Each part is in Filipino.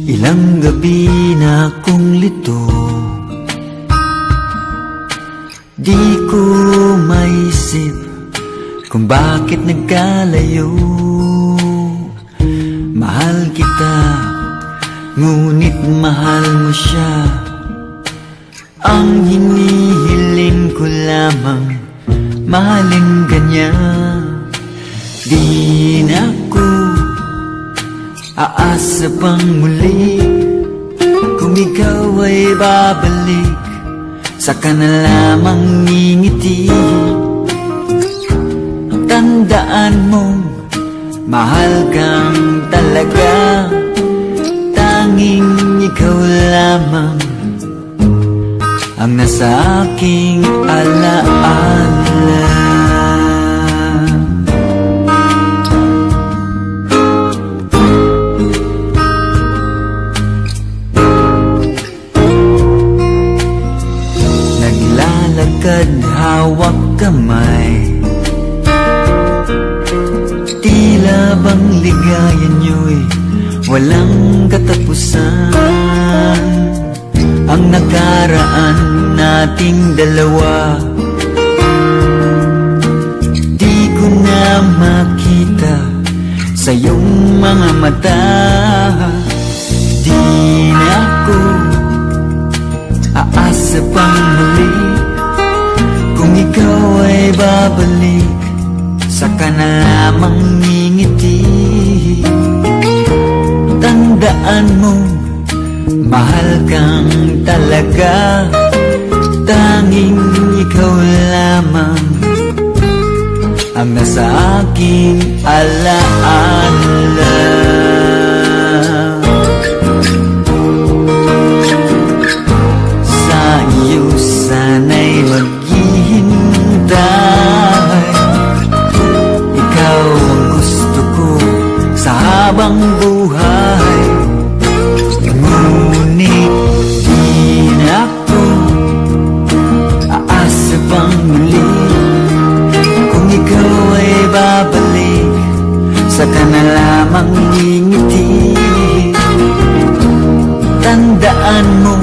Ilang gabi na akong lito, di ko maisip kung bakit nagkalayo. Mahal kita, ngunit mahal mo siya. Ang hinihiling ko lamang, mahalin ka niya. Di na ako aasa pang muli, kung ikaw ay babalik, saka na lamang ngingiti. Tandaan mong mahal kang talaga, tanging ikaw lamang ang nasa aking alaala. Naglalakad hawak kamay, tila bang ligaya niyo'y walang katapusan. Ang nakaraan nating dalawa, di ko na makita sa iyong mga mata. Di na ako aasa pang muli, kung ikaw ay babalik, saka na lamang ngingiti. Tandaan mo, mahal kang talaga, tanging ikaw lamang ang nasa aking alaala. Sa iyo sana'y maghihintay, ikaw ang gusto ko sa habang buhay. Ngunit di na ako aasa pang muli, kung ikaw ay babalik, saka na lamang ngingiti. Tandaan mo,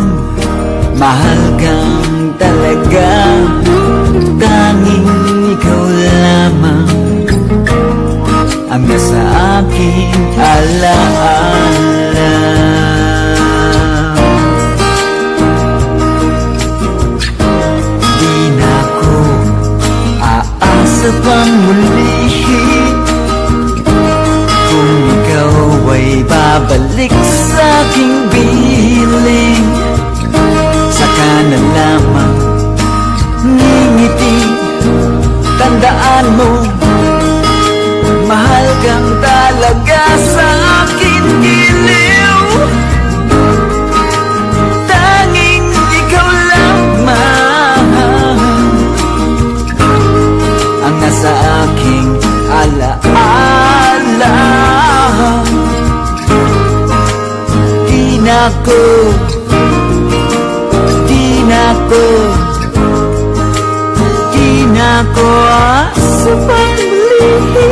mahal kang talaga, tanging ikaw lamang ang nasa aking alaala. Di na ako aasa pang muli, kung ikaw ay babalik sa aking piling, saka na lamang ngingiti. Tandaan mo, mahal kang talaga sa akin giliw, tanging ikaw lamang ang nasa aking alaala. Di na ako, di na ako, di na ako aasa pang muli,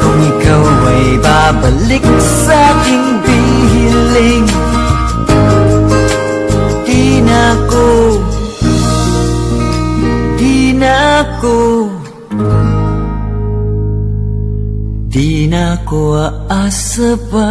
kung ikaw ay babalik sa aking piling. Di na ako, di na ako, di na ako aasa pa.